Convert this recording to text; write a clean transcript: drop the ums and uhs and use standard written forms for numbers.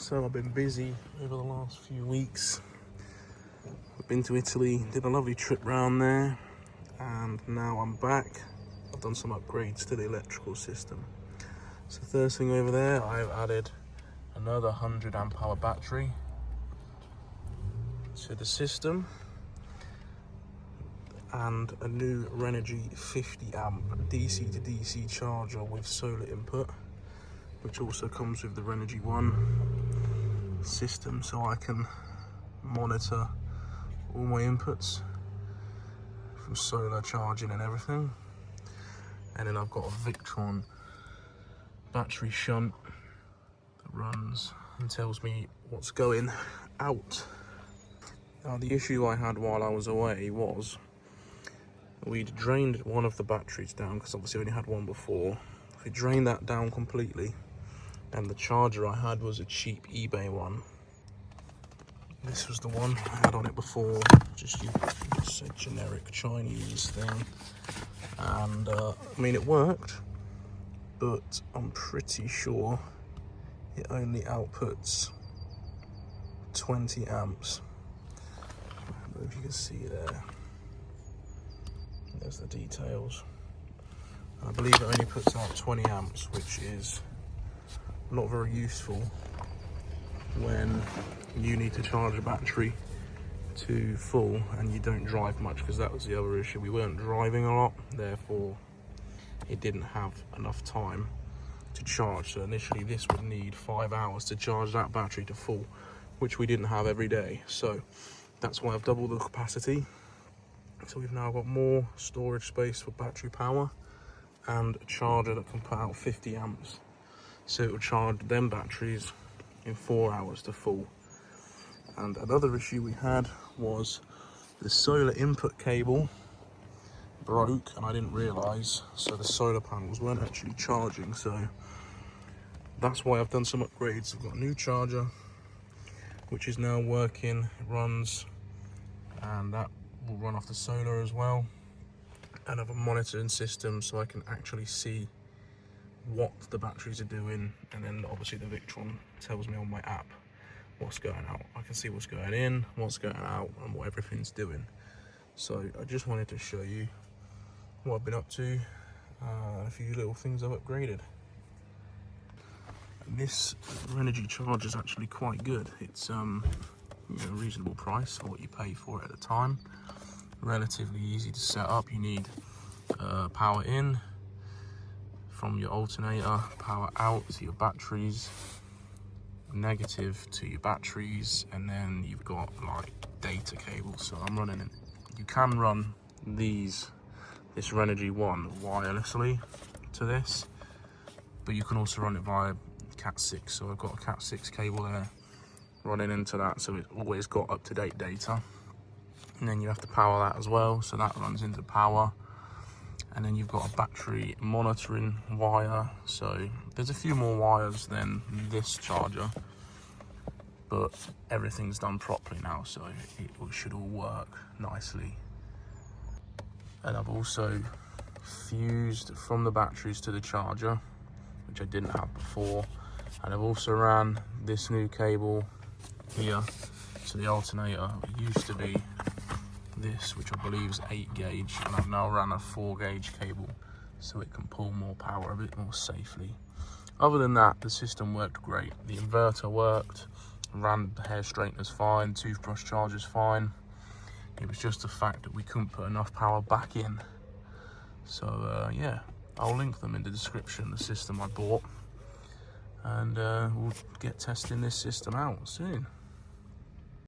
So I've been busy over the last few weeks. I've been to Italy, did a lovely trip round there, and now I'm back. I've done some upgrades to the electrical system. So first thing over there, I've added another 100 amp hour battery to the system, and a new Renogy 50 amp DC to DC charger with solar input, which also comes with the Renogy One system, so I can monitor all my inputs from solar charging and everything. And then I've got a Victron battery shunt that runs and tells me what's going out. Now, the issue I had while I was away was we'd drained one of the batteries down, because obviously I only had one before. We drained that down completely, and the charger I had was a cheap eBay one. This was the one I had on it before, just a generic Chinese thing. And I mean, it worked, but I'm pretty sure it only outputs 20 amps. I don't know if you can see there. There's the details. I believe it only puts out 20 amps, which is not very useful when you need to charge a battery to full and you don't drive much, because that was the other issue. We weren't driving a lot, therefore it didn't have enough time to charge. So initially this would need 5 hours to charge that battery to full, which we didn't have every day. So that's why I've doubled the capacity. So we've now got more storage space for battery power and a charger that can put out 50 amps. So it will charge them batteries in 4 hours to full. And another issue we had was the solar input cable broke, and I didn't realise, so the solar panels weren't actually charging. So that's why I've done some upgrades. I've got a new charger which is now working, it runs, and that will run off the solar as well. And I have a monitoring system so I can actually see what the batteries are doing, and then obviously the Victron tells me on my app what's going out. I can see what's going in, what's going out, and what everything's doing. So I just wanted to show you what I've been up to, a few little things I've upgraded. And this Renogy charger is actually quite good. It's a reasonable price for what you pay for it at the time. Relatively easy to set up. You need power in from your alternator, power out to your batteries, negative to your batteries, and then you've got like data cables. So I'm running it. You can run this Renogy One wirelessly to this, but you can also run it via Cat 6. So I've got a Cat 6 cable there running into that, so it's always got up-to-date data. And then you have to power that as well, so that runs into power. And then you've got a battery monitoring wire. So there's a few more wires than this charger, but everything's done properly now, so it should all work nicely. And I've also fused from the batteries to the charger, which I didn't have before. And I've also ran this new cable here to the alternator. It used to be this, which I believe is 8 gauge, and I've now ran a 4 gauge cable so it can pull more power a bit more safely. Other than that, the system worked great. The inverter worked, ran the hair straighteners fine, toothbrush chargers fine. It was just the fact that we couldn't put enough power back in. So yeah, I'll link them in the description, the system I bought, and we'll get testing this system out soon.